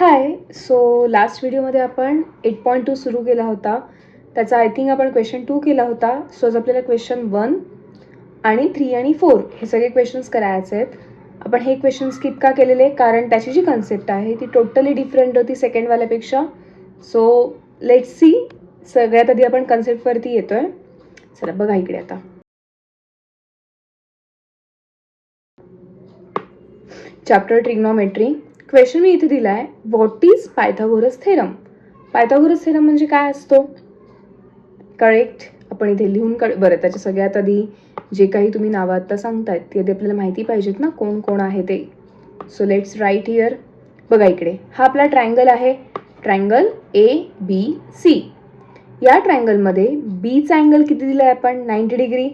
हाय. So last व्हिडिओमध्ये आपण 8.2 सुरू केला होता. त्याचा आय थिंक आपण क्वेश्चन 2 केला होता. सो आज आपल्याला क्वेश्चन 1 आणि 3 आणि 4 हे सगळे क्वेश्चन्स करायचे आहेत. आपण हे क्वेश्चन स्किप का केलेले, कारण त्याची जी कन्सेप्ट आहे ती टोटली डिफरंट होती सेकंडवाल्यापेक्षा. So let's see. सगळ्यात आधी आपण कन्सेप्टवरती येतोय. चला बघा इकडे आता. Chapter trigonometry. क्वेश्चन मी इथे दिला आहे, what is Pythagoras theorem. Pythagoras theorem म्हणजे काय असतो? करेक्ट. आपण इथे लिहून बरं, त्याच्या सगळ्यात आधी जे काही तुम्ही नावं आत्ता सांगतायत ते आधी आपल्याला माहिती पाहिजेत ना, कोण कोण आहे ते. So let's write here. बघा इकडे, हा आपला ट्रायंगल आहे, ट्रायंगल ABC. या ट्रायंगलमध्ये बीचा अँगल किती दिला आहे आपण? 90 degree.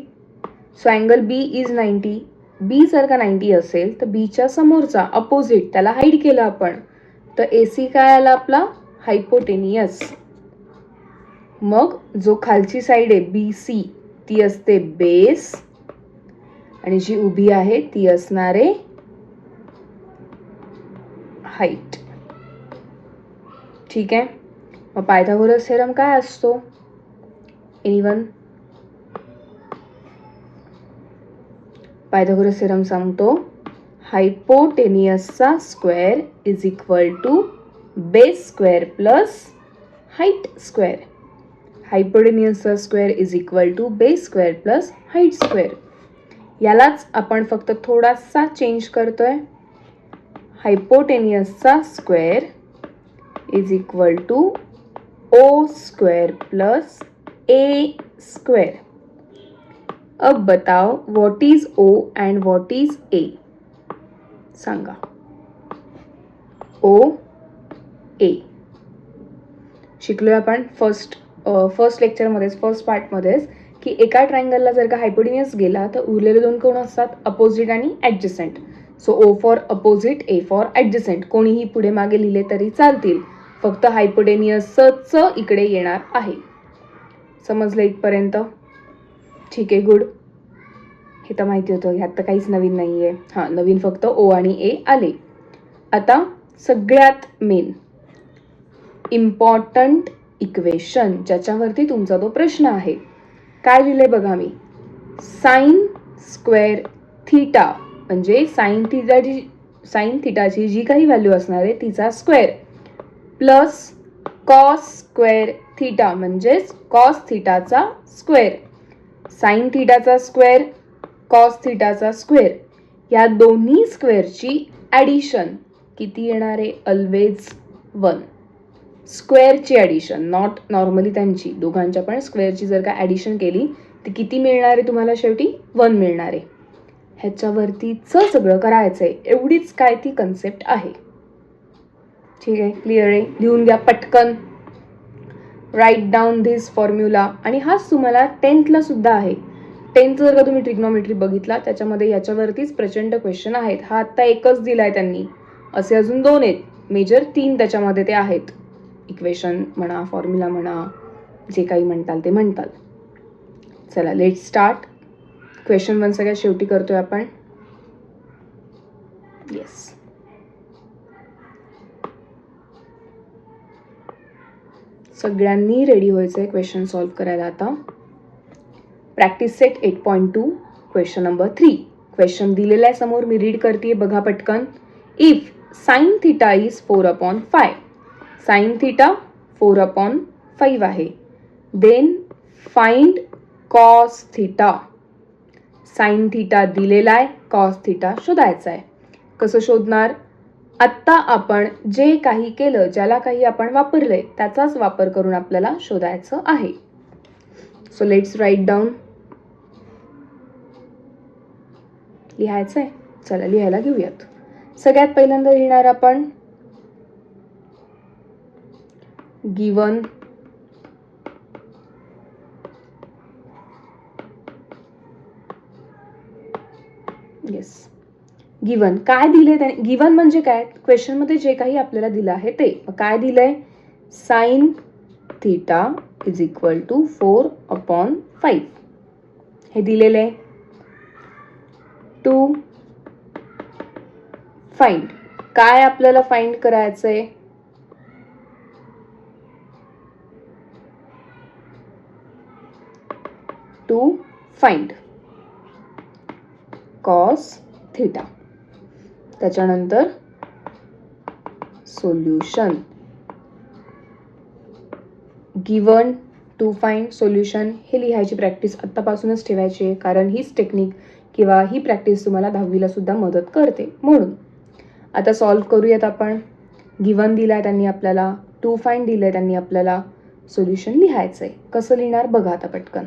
So angle B is 90. B जर का 90 असेल तर बीच्या समोरचा अपोजिट त्याला हाईड केलं आपण, तर AC काय आला आपला? हायपोटेनियस. मग जो खालची साईड आहे BC ती असते बेस, आणि जी उभी आहे ती असणार आहे हाईट. ठीक आहे. मग पायथागोरस थेरम काय असतो? एनीवन? पायथागोरस थेरम सांगतो, हायपोटेनियसचा square is equal to base square plus height square. हायपोटेनियसचा square is equal to base square plus height square. यालाच आपण फक्त थोडासा चेंज करतोय. हायपोटेनियसचा square is equal to O square plus A square. अब बताओ what is O and what is A. सांगा. O A शिकलोय आपण फर्स्ट लेक्चरमध्येच, फर्स्ट पार्टमध्येच, की एका ट्रायंगलला जर का हायपोटेनियस गेला तर उरलेले दोन कोण असतात? अपोजिट आणि adjacent. So O for opposite, A for adjacent. कोणीही पुढे मागे लिहिले तरी चालतील, फक्त हायपोटेनियसच इकडे येणार आहे. समजलं इथपर्यंत? ठीक आहे, गुड. हे तर माहिती होतं, ह्यात तर काहीच नवीन नाही आहे. हां, नवीन फक्त O आणि A आले. आता सगळ्यात मेन इम्पॉर्टंट इक्वेशन, ज्याच्यावरती तुमचा तो प्रश्न आहे. काय लिहिलंय बघा मी, साइन स्क्वेअर थीटा म्हणजे साइन थिटाची जी काही व्हॅल्यू असणार आहे तिचा square, plus cos square theta म्हणजेच कॉस थिटाचा स्क्वेअर. साइन थिटाचा स्क्वेअर, कॉस थिटाचा स्क्वेअर, या दोन्ही स्क्वेअरची ॲडिशन किती येणार आहे? ऑलवेज 1. स्क्वेअरची ॲडिशन, नॉट नॉर्मली त्यांची, दोघांच्या पण स्क्वेअरची जर का ॲडिशन केली तर किती मिळणार आहे तुम्हाला? शेवटी 1 मिळणार आहे. ह्याच्यावरतीच सगळं करायचं आहे, एवढीच काय ती कन्सेप्ट आहे. ठीक आहे, क्लिअर आहे? लिहून घ्या पटकन. Write down this formula. आणि हाच तुम्हाला 10th सुद्धा आहे. 10th जर का तुम्ही ट्रिग्नोमेट्री बघितला त्याच्यामध्ये याच्यावरतीच प्रचंड क्वेश्चन आहेत. हा आत्ता एकच दिलाय त्यांनी, असे अजून 2 आहेत, मेजर 3 त्याच्यामध्ये ते आहेत. इक्वेशन म्हणा, फॉर्म्युला म्हणा, जे काही म्हणताल ते म्हणताल. चला लेट स्टार्ट. क्वेश्चन 1 सगळ्यात शेवटी करतोय आपण. येस. सगळ्यांनी रेडी व्हायचंय क्वेश्चन सॉल्व्ह करायला आता. Practice set 8.2 question number 3. Question दिलेला आहे समोर, मी रीड करते, बघा पटकन. If sine theta is 4/5, sine theta 4/5 आहे, then find cos theta. Sine theta दिलेला आहे, कॉस थिटा शोधायचा आहे. कसं शोधणार? आत्ता आपण जे काही केलं, ज्याला काही आपण वापरलंय त्याचाच वापर करून आपल्याला शोधायचं आहे. So let's write down. लिहायचं आहे? चला लिहायला घेऊयात. सगळ्यात पहिल्यांदा लिहिणार आपण गिवन गिवन. काय दिले त्याने? गिवन म्हणजे काय? क्वेश्चन मध्ये जे काही आपल्याला दिलं आहे ते. काय दिलंय? Sine theta is equal to 4/5 हे दिलेले आहे. टू फाइंड, काय आपल्याला फाइंड करायचंय? To find cos theta. त्याच्यानंतर solution. Given, to find, solution हे लिहायची प्रॅक्टिस आत्तापासूनच ठेवायची आहे, कारण हीच टेक्निक किंवा ही प्रॅक्टिस तुम्हाला 10वीला सुद्धा मदत करते म्हणून. आता सॉल्व्ह करूयात आपण. गिवन दिलाय त्यांनी आपल्याला, टू फाइंड दिलंय त्यांनी आपल्याला, सोल्युशन लिहायचंय. कसं लिहिणार बघा आता पटकन.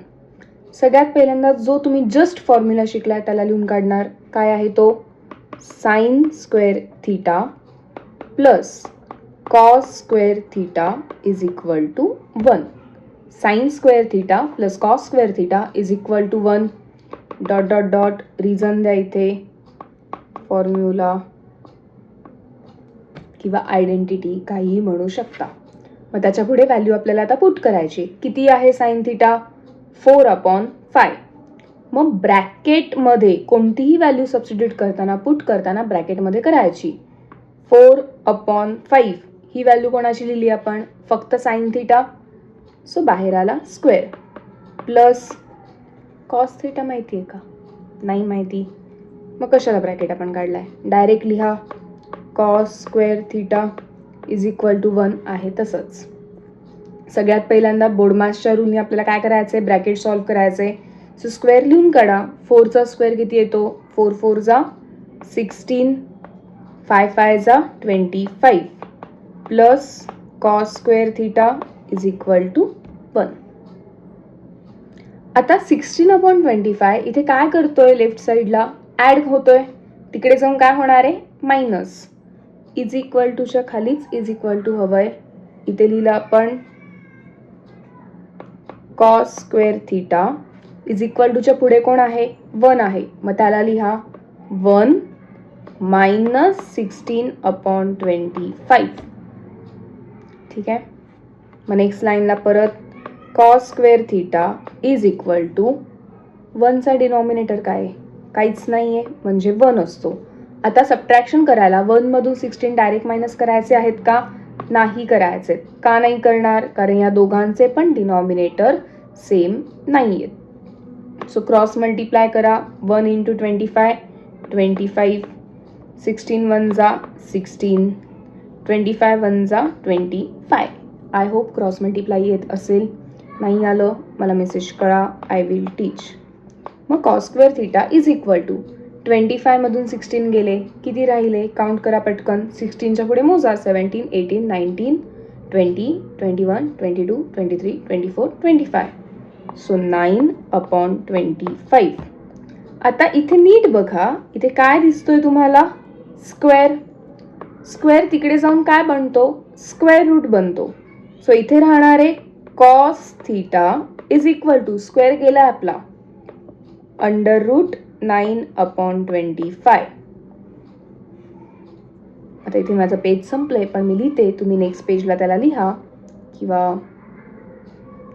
सगळ्यात पहिल्यांदा जो तुम्ही जस्ट फॉर्म्युला शिकलाय त्याला लिहून काढणार. काय आहे तो? Sine square theta plus cos square theta is equal to 1. Sine square theta plus cos square theta is equal to 1. Dot dot dot reason द्या इथे, फॉर्म्युला किंवा आयडेंटिटी काहीही म्हणू शकता. मग त्याच्या पुढे व्हॅल्यू आपल्याला आता पुट करायची. किती आहे साइन थिटा? 4/5. मग ब्रॅकेटमध्ये कोणतीही व्हॅल्यू सबस्टिट्यूट करताना, पुट करताना ब्रॅकेटमध्ये करायची. 4/5 ही व्हॅल्यू कोणाची लिहिली आपण? फक्त साइन थिटा, सो बाहेर आला स्क्वेअर, प्लस कॉस थिटा माहिती आहे का? नाही माहिती. मग कशाला ब्रॅकेट आपण काढलाय? डायरेक्ट लिहा cos square theta is equal to 1 आहे तसंच. सगळ्यात पहिल्यांदा बोर्डमासच्या रूलने आपल्याला काय करायचंय? ब्रॅकेट सॉल्व्ह करायचंय. सो स्क्वेअर लिहून काढा. 4चा स्क्वेअर किती येतो? 4 4 जा 16, 5 5 जा 25 plus cos square theta is equal to 1. आता 16/25 इथे काय करतोय? लेफ्ट साईडला ऍड होतोय. तिकडे जाऊन काय होणार आहे? मायनस. इज इक्वल टूच्या खालीच इज इक्वल टू हवंय. इथे लिहिलं आपण cos square theta is equal टूच्या पुढे कोण आहे? 1 आहे. मग त्याला लिहा 1 मायनस 16/25. ठीक आहे. मग नेक्स्ट लाईनला परत cos square theta is equal to 1चा डिनॉमिनेटर काय आहे? काहीच नाही आहे, म्हणजे 1 असतो. आता सबट्रॅक्शन करायला 1 मधून 16 डायरेक्ट मायनस करायचे आहेत का? नाही करायचे. का नाही करणार? कारण या दोघांचे पण डिनॉमिनेटर सेम नाही आहेत. सो क्रॉस मल्टिप्लाय करा. 1 इंटू 25 25, 16 1 जा 16, 25 1 जा 25. आय होप क्रॉस मल्टिप्लाय येत असेल. नाही आलं मला मेसेज करा, आय विल टीच. मग cos square theta is equal to 25 मधून 16 गेले, किती राहिले? काउंट करा पटकन. 16च्या पुढे मोजा. 17 18 19 20 21 22 23 24 25. सो 9/25. आता इथे नीट बघा, इथे काय दिसतोय तुम्हाला? स्क्वेअर. स्क्वेअर तिकडे जाऊन काय बनतो? स्क्वेअर रूट बनतो. सो इथे राहणार आहे cos theta is equal to, square गेला आपला, अंडर रूट 9/25. आता इथे माझं पेज संपलंय, पण मी लिहिते, तुम्ही नेक्स्ट पेजला त्याला लिहा किंवा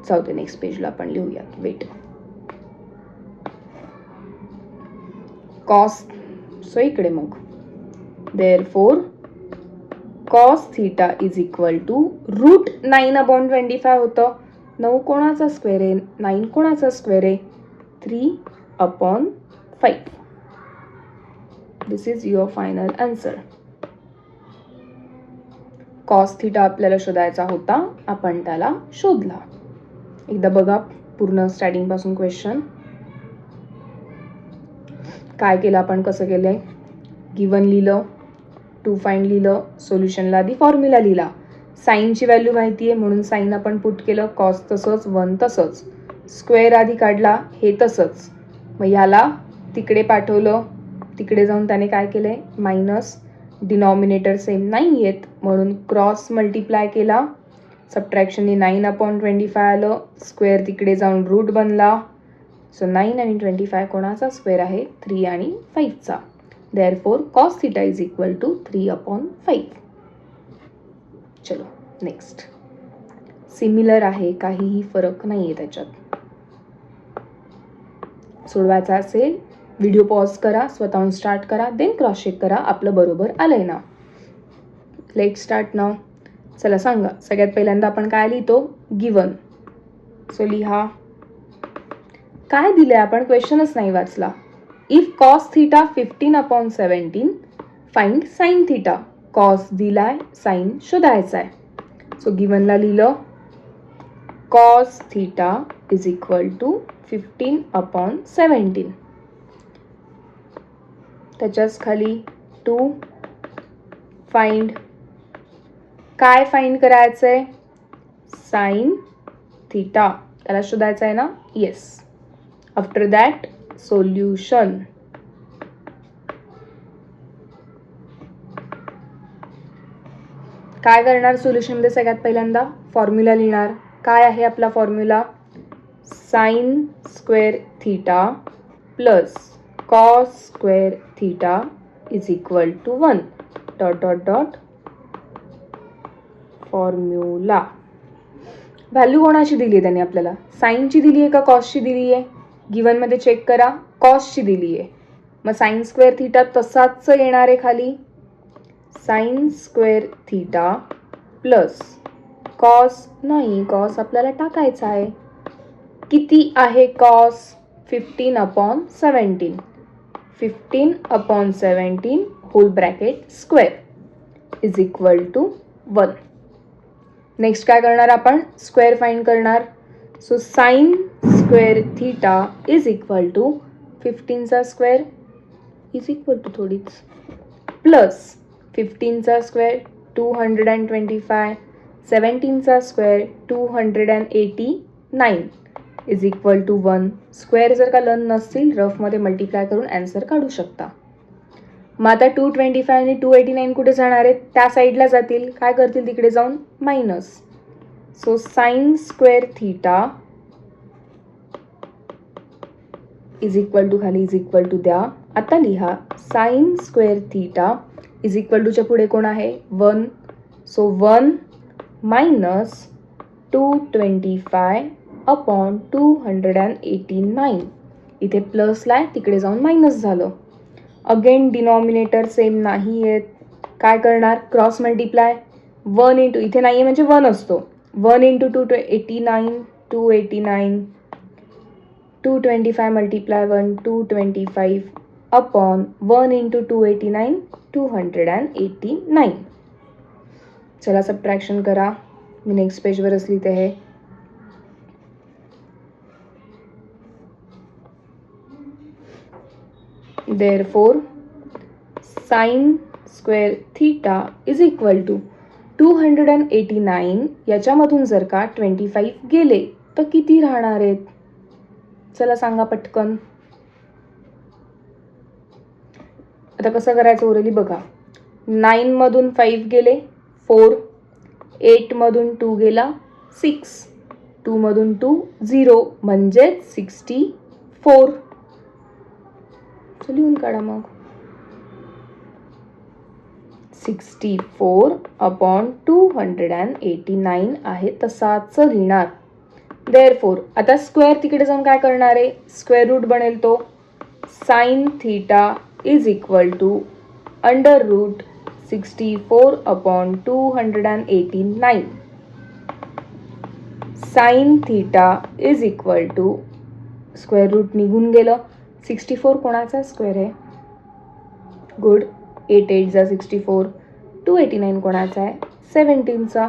जाऊदे नेक्स्ट पेजला आपण लिहूया. वेट. कॉस, सो इकडे मग therefore cos theta is equal to root 9/25 होतं. 9 कोणाचा स्क्वेअर आहे? 9 कोणाचा स्क्वेअर आहे? 3/5. This is your final answer. Cos theta आपल्याला शोधायचा होता, आपण त्याला शोधला. एकदा बघा पूर्ण स्टार्टिंग पासून क्वेश्चन. काय केलं आपण? कसं केलंय? गिवन लिहिलं, टू फाइंड लिहिलं, सोल्युशनला आधी फॉर्म्युला लिहिला. साईनची व्हॅल्यू माहिती आहे म्हणून साईन आपण पुट केलं. कॉस तसंच, 1 तसंच, स्क्वेअर आधी काढला, हे तसंच. मग ह्याला तिकडे पाठवलं, तिकडे जाऊन त्याने काय केलंय? मायनस. डिनॉमिनेटर सेम नाही आहेत म्हणून क्रॉस मल्टिप्लाय केला. सबट्रॅक्शनने 9/25 आलं. स्क्वेअर तिकडे जाऊन रूट बनला. सो 9 आणि 25 कोणाचा स्क्वेअर आहे? 3 आणि 5चा. Therefore cos theta is equal to 3/5. चलो नेक्स्ट. सिमिलर आहे, काहीही फरक नाही आहे त्याच्यात. सोडवायचा असेल व्हिडिओ पॉज करा, स्वतःहून स्टार्ट करा, देन क्रॉस चेक करा आपलं बरोबर आलंय ना. लेट स्टार्ट नाव. चला सांगा. सगळ्यात पहिल्यांदा आपण काय लिहितो? गिवन. सो लिहा काय दिलंय आपण क्वेश्चनच नाही वाचला. If cos theta 15/17 find sine theta. Cos दिलाय, साइन शोधायचा आहे. सो गिवनला लिहिलं cos theta is equal to 15/17. त्याच्याच खाली टू फाइंड. काय फाइंड करायचंय? Sine theta. त्याला शोधायचं आहे ना? येस. After that solution. काय करणार सोल्युशनमध्ये? सगळ्यात पहिल्यांदा फॉर्म्युला लिहिणार. काय आहे आपला formula? Sine square theta plus cos square theta is equal to 1. Dot dot dot formula. Value कोणाची दिली आहे त्यांनी आपल्याला? साईनची दिली आहे का कॉसची दिली आहे? गिवनमध्ये चेक करा, कॉसची दिली आहे. मग साइन स्क्वेअर थिटा तसाच येणार आहे खाली. Sine square theta plus cos नाही, कॉस आपल्याला टाकायचा आहे. किती आहे cos? 15/17. 15/17 whole bracket square is equal to 1. Next काय करणार आपण? स्क्वेअर फाइंड करणार. So sine square theta is equal to 15चा स्क्वेअर इज इक्वल टू थोडीच प्लस 15चा स्क्वेअर 225, 17चा square 289 is equal to 1. Square जर का लर्न नसतील रफमध्ये मल्टिप्लाय करून आन्सर काढू शकता. मग आता 225 आणि 289 कुठे जाणार आहेत? त्या साईडला जातील. काय करतील तिकडे जाऊन? Minus. So sine square theta is equal to खाली इज इक्वल टू द्या. आता लिहा sine square theta is equal टूच्या पुढे कोण आहे? 1. So 1 minus 225/289. इथे प्लसला आहे, तिकडे जाऊन मायनस झालं. अगेन डिनॉमिनेटर सेम नाही आहेत. काय करणार? Cross multiply. 1 इंटू इथे नाही आहे म्हणजे 1 असतो. 1 इंटू 289, 289, 225 मल्टिप्लाय 1, 225 अपॉन 1 इंटू 289, 289. चला सबट्रॅक्शन करा. मी नेक्स्ट पेजवरच लिहिते आहे. Therefore, sine square theta is equal to 289. याच्यामधून जर का 25 गेले तर किती राहणार आहेत? चला सांगा पटकन. आता कसं करायचं ओरली बघा. 9 मधून 5 गेले 4, 8 मधून 2 गेला 6, 2 मधून 2 0 म्हणजे 64. लिहून काढा मग. 64/289 आहे तसाच लिहिणार. देअरफोर आता स्क्वेअर तिकडे जाऊन काय करणार आहे? स्क्वेअर रूट बनेल तो. Sine theta is equal to under root 64/289. Sine theta is equal to square root निघून गेलं. 64 कोणाचा स्क्वेअर आहे? गुड. 8 8 जा 64. 289 कोणाचा आहे? 17चा.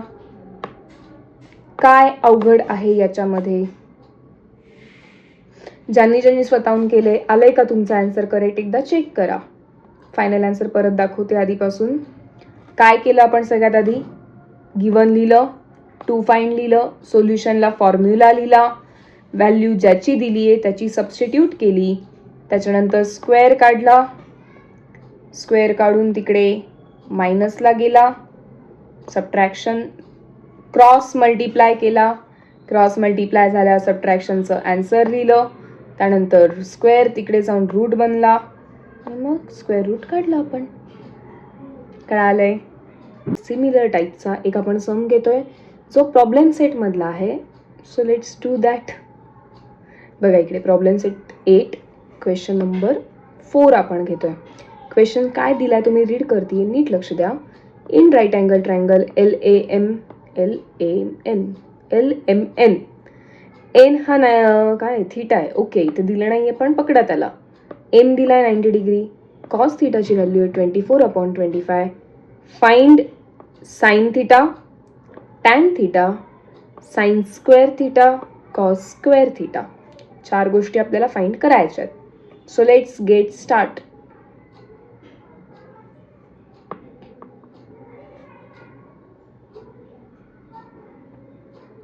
काय अवघड आहे याच्यामध्ये? ज्यांनी स्वतःहून केले आलंय का तुमचा आन्सर करेक्ट? एकदा चेक करा. फायनल आन्सर परत दाखवते आधीपासून. काय केलं आपण? सगळ्यात आधी गिवन लिहिलं, टू फाइंड लिहिलं, सोल्युशनला फॉर्म्युला लिहिला, व्हॅल्यू ज्याची दिली आहे त्याची सबस्टिट्यूट केली, त्याच्यानंतर स्क्वेअर काढला, स्क्वेअर काढून तिकडे मायनसला गेला, सबट्रॅक्शन, क्रॉस मल्टिप्लाय केला, क्रॉस मल्टिप्लाय झाल्या सबट्रॅक्शनचं आन्सर लिहिलं, त्यानंतर स्क्वेअर तिकडे जाऊन रूट बनला आणि मग स्क्वेअर रूट काढला आपण. कळालंय? सिमिलर टाईपचा एक आपण सम घेतोय जो प्रॉब्लेम सेटमधला आहे. So let's do that. बघा इकडे प्रॉब्लेम सेट 8 क्वेश्चन नंबर 4 आपण घेतोय. क्वेश्चन काय दिलाय तुम्ही रीड करते, नीट लक्ष द्या. In right angle triangle LAMN N हा नाही काय थीटा आहे, ओके इथे दिलं नाही आहे पण पकडा त्याला. एम दिला आहे 90 डिग्री. कॉस थीटाची व्हॅल्यू आहे 24/25. Find sine theta, tan theta, sine square theta, cos square theta. 4 गोष्टी आपल्याला फाइंड करायच्या आहेत. So let's get start.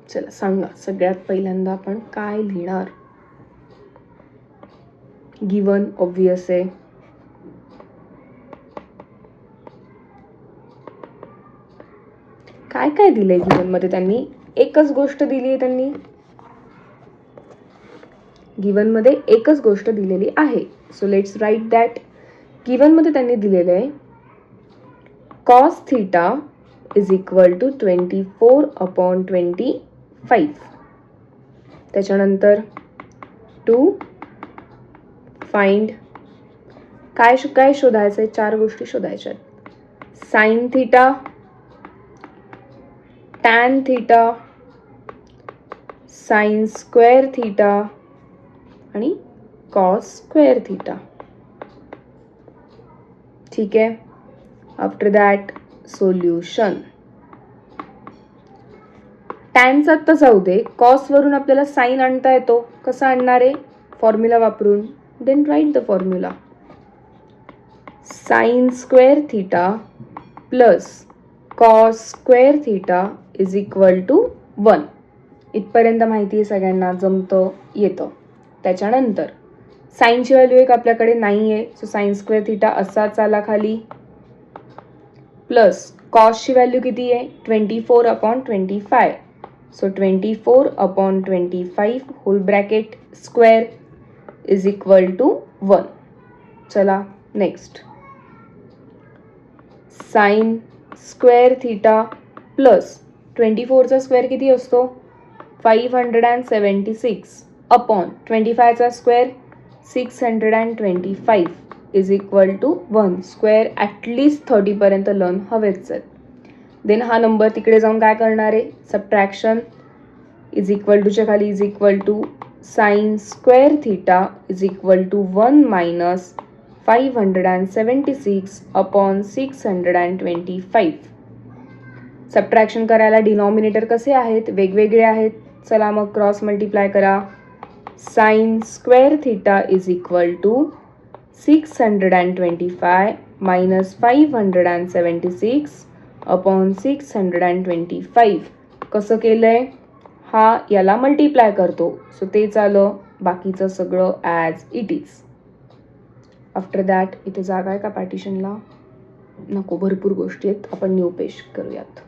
चला सांगा, सगळ्यात पहिल्यांदा आपण काय लिहिणार. गिवन ऑब्वियस आहे. काय काय दिलंय गिवन मध्ये त्यांनी? एकच गोष्ट दिली आहे त्यांनी. गिवन मध्ये एकच गोष्ट दिलेली आहे. So let's write that. Given मध्ये त्यांनी दिलेलं आहे cos theta is equal to 24/25. त्याच्यानंतर टू फाइंड काय काय शोधायचंय, 4 गोष्टी शोधायच्या आहेत. Sine theta, tan theta, sine square theta आणि कॉस स्क्वेअर थीटा. ठीक आहे. After that solution. टॅनचा तर जाऊ दे, कॉस वरून आपल्याला साइन आणता येतो. कसा आणणार आहे? फॉर्म्युला वापरून. Then write the formula. Sine square theta plus cos square theta is equal to 1. इथपर्यंत माहिती आहे सगळ्यांना, जमतं येतं. त्याच्यानंतर साईनची व्हॅल्यू एक आपल्याकडे नाही आहे, सो साइन स्क्वेअर थीटा असाच आला खाली. प्लस कॉसची व्हॅल्यू किती आहे? 24/25. So 24/25 whole bracket square is equal to 1. चला next. Sine square theta plus 24चा स्क्वेअर किती असतो? 576 अपॉन 25चा square 625 is equal to 1. Square ॲटलिस्ट 30 पर्यंत लर्न हवेच आहेत. देन हा नंबर तिकडे जाऊन काय करणार आहे? सबट्रॅक्शन. इज इक्वल टूच्या खाली is equal to sine square theta is equal to 1 minus 576 upon 625. Subtraction करायला डिनॉमिनेटर कसे आहेत? वेगवेगळे आहेत. चला मग क्रॉस मल्टिप्लाय करा. Sine square theta is equal to 625 minus 576 upon 625. कसं केलंय? हा याला मल्टिप्लाय करतो, सो तेच आलं. बाकीचं सगळं as it is. After that इथे जागा आहे का पार्टिशनला? नको, भरपूर गोष्टी आहेत. आपण न्यू पेज करूयात.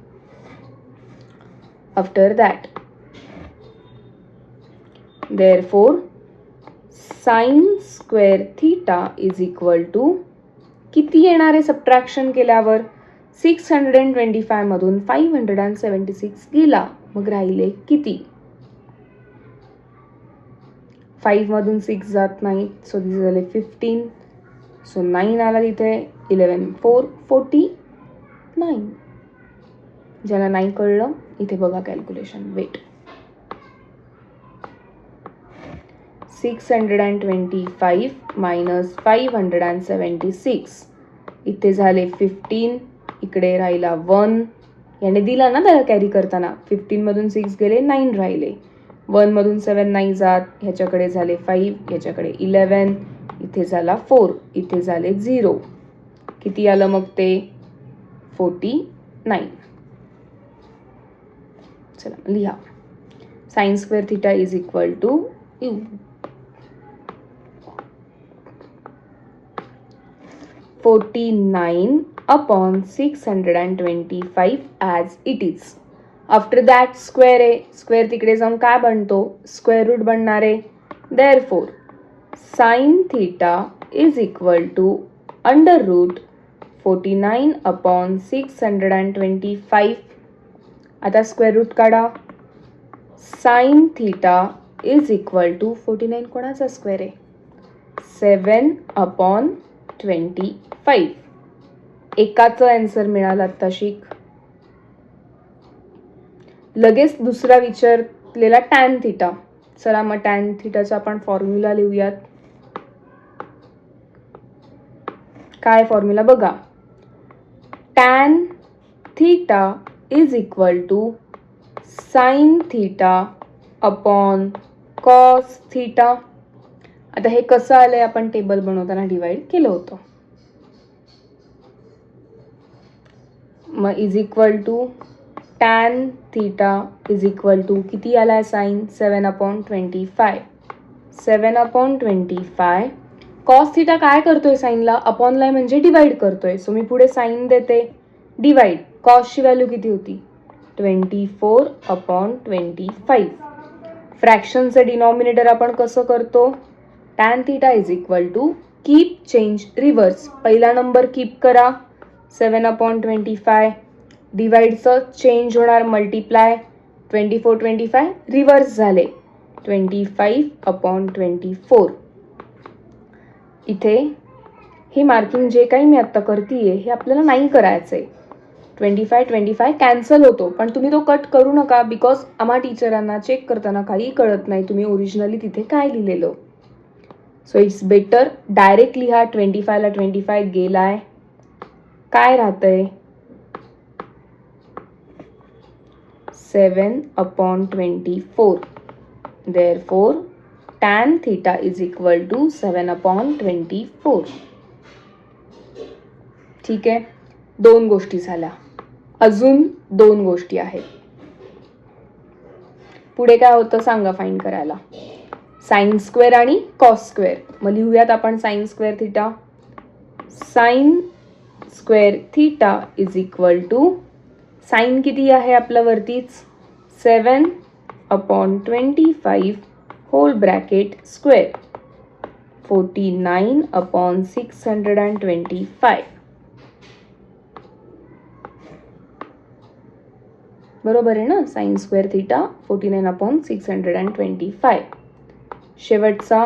After that therefore sine square theta is equal to किती येणार आहे सबट्रॅक्शन केल्यावर? 625 मधून 576 गेला, मग राहिले किती? 5 मधून 6 जात नाही, सो दिस झाले 15. सो 9 आला तिथे. 11 4 49. ज्याला नाही कळलं इथे बघा कॅल्क्युलेशन. वेट. 625 मायनस 576 इथे झाले 15. इकडे राहिला 1. याने दिला ना त्याला कॅरी करताना. 15 मधून 6 गेले, 9 राहिले. 1 मधून 7 नाही जात, ह्याच्याकडे झाले 5, ह्याच्याकडे 11, इथे झाला 4, इथे झाले 0. किती आलं मग ते? 49. चला लिहा. Sine square theta is equal to 49 upon 625 as it is. After that square आहे. स्क्वेअर तिकडे जाऊन काय बनतो? स्क्वेअर रूट बनणार आहे. Therefore sine theta is equal to under root 49 upon 625. आता स्क्वेअर रूट काढा. Sine theta is equal to 49 कोणाचा स्क्वेअर आहे? 7/25. एकाचं आन्सर मिळाला. आता शिक. लगेच दुसरा विचारलेला टॅन थीटा. चला मग टॅन थिटाचा आपण फॉर्म्युला लिहूयात. काय फॉर्म्युला बघा. Tan theta is equal to sine theta upon cos theta. आता हे कसं आलंय, आपण टेबल बनवताना डिवाइड केलं होतं. मग is equal to tan theta is equal to किती आलाय साइन 7/25. 7/25. कॉस थीटा काय करतोय साइनला, अपॉनला म्हणजे डिवाइड करतोय. सो मी पुढे साइन देते, डिवाइड. कॉसची व्हॅल्यू किती होती 24/25. फ्रॅक्शनचं डिनॉमिनेटर आपण कसं करतो, tan theta is equal to keep change reverse. पहिला नंबर कीप करा 7/25. डिवाइडचं चेंज होणार मल्टिप्लाय 24/25 रिव्हर्स झाले 25/24. इथे हे मार्किंग जे काही मी आत्ता करतीये हे आपल्याला नाही करायचंय. 25 कॅन्सल होतो, पण तुम्ही तो कट करू नका, बिकॉज आम्हा टीचरांना चेक करताना काही कळत नाही तुम्ही ओरिजिनली तिथे काय लिहिलेलं. सो इट्स बेटर डायरेक्ट लिहा. 25ला 25 गेलाय, काय राहतंय 7/24. Therefore, tan theta is equal to 7/24. ठीक आहे, 2 गोष्टी झाल्या. अजून 2 गोष्टी आहेत. पुढे काय होतं सांगा फाइंड करायला. साइन स्क्वेअर आणि कॉस स्क्वेअर. मग लिहूयात आपण sine square theta. Sine square theta is equal to, sine किती आहे आपल्या वरतीच 7/25 होल ब्रॅकेट स्क्वेअर 49/625. बरोबर आहे ना. Sine square theta 49/625. शेवटचा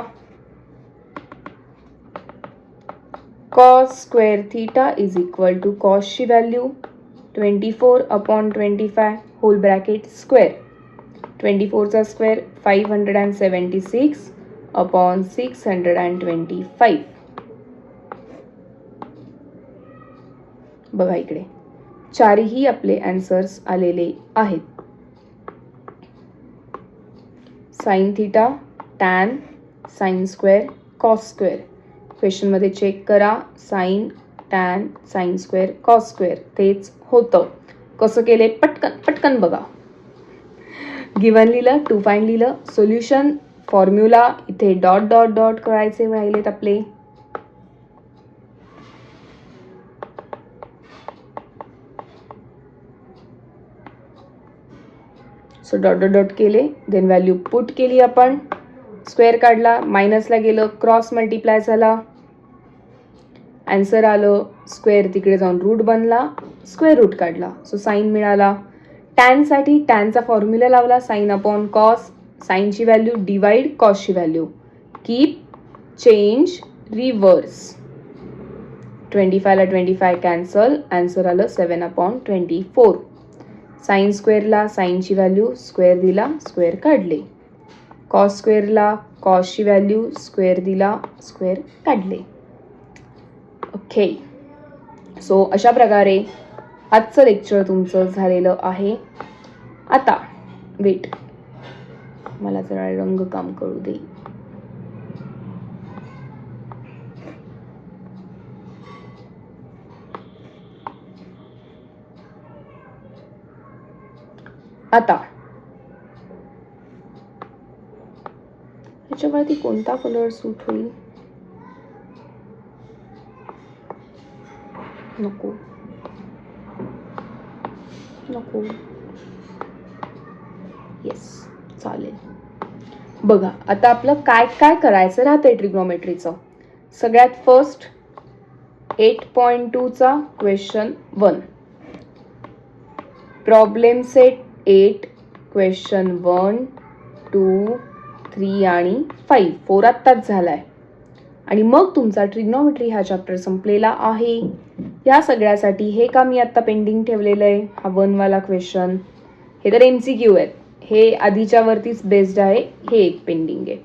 cos square theta is equal to, कॉसची व्हॅल्यू 24/25 होल ब्रॅकेट स्क्वेअर 24चा स्क्वेअर 576/625. बघा इकडे चारही आपले आन्सर्स आलेले आहेत. Sine theta, tan, sine square, cos square. क्वेश्चनमध्ये चेक करा. Sine, tan, sine square, cos square तेच होतं. कसं केले पटकन पटकन बघा. गिवन लिहिलं, टू फाइंड लिहिलं, सोल्युशन, फॉर्म्युला, इथे डॉट डॉट डॉट करायचे राहिलेत आपले. सो डॉट डॉट डॉट केले, देन व्हॅल्यू पुट केली आपण, स्क्वेअर काढला, मायनसला गेलं, क्रॉस मल्टिप्लाय झाला, आन्सर आलं. स्क्वेअर तिकडे जाऊन रूट बनला, स्क्वेअर रूट काढला, सो साइन मिळाला. टॅनसाठी टॅनचा फॉर्म्युला लावला, साइन अपॉन कॉस. साइनची व्हॅल्यू डिवाइड कॉसची व्हॅल्यू, कीप चेंज रिव्हर्स. 25ला 25 कॅन्सल, आन्सर आलं 7/24. साइन स्क्वेअरला साइनची व्हॅल्यू स्क्वेअर दिला, स्क्वेअर काढले. कॉस स्क्वेअरला कॉसची व्हॅल्यू स्क्वेअर दिला, स्क्वेअर काढले. ओके, सो अशा प्रकारे आजचं लेक्चर तुमचं झालेलं आहे. आता वेट, मला जरा रंग काम करू दे. आता ह्याच्यावरती कोणता कलर सूट होईल? नको नको, येस चालेल. बघा आता आपलं काय काय करायचं राहतंय ट्रिग्नोमेट्रीचं. सगळ्यात फर्स्ट 8.2चा क्वेश्चन 1, प्रॉब्लेम सेट 8, क्वेश्चन 1, 2, 3 आणि 5. 4 आत्ताच झालाय. आणि मग तुमचा ट्रिग्नोमेट्री हा चॅप्टर संपलेला आहे. या सगळ्यासाठी हे का मी आत्ता पेंडिंग ठेवलेलं आहे, हा 1 वाला क्वेश्चन. हे तर MCQ आहेत, हे आधीच्या वरतीच बेस्ड आहे, हे एक पेंडिंग आहे.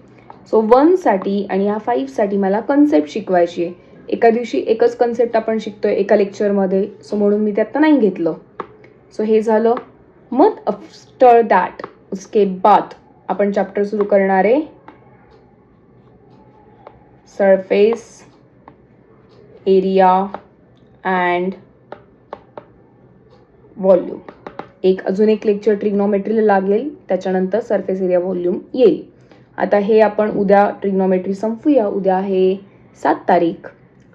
सो 1 साठी आणि ह्या 5 साठी मला कन्सेप्ट शिकवायची आहे. एका दिवशी एकच कन्सेप्ट आपण शिकतोय एका लेक्चरमध्ये, सो म्हणून मी ते आता नाही घेतलं. सो हे झालं. मग आफ्टर दॅट उसके बाद आपण चॅप्टर सुरू करणार आहे सरफेस एरिया अँड व्हॉल्यूम. अजून एक लेक्चर ट्रिग्नोमेट्रीला लागेल, त्याच्यानंतर सरफेस एरिया व्हॉल्यूम येईल. आता हे आपण उद्या ट्रिग्नोमेट्री संपूया. उद्या आहे 7 तारीख.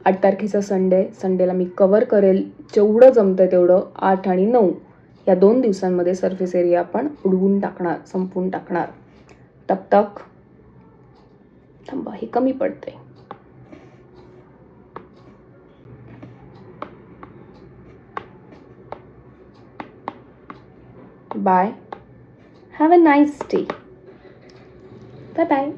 8 तारखेचा संडेला मी कव्हर करेल जेवढं जमतं तेवढं. 8 आणि 9 या 2 दिवसांमध्ये सरफेस एरिया आपण उडवून टाकणार, संपवून टाकणार. तब तक थांबा, हे कमी पडतंय. Bye. Have a nice day. Bye bye.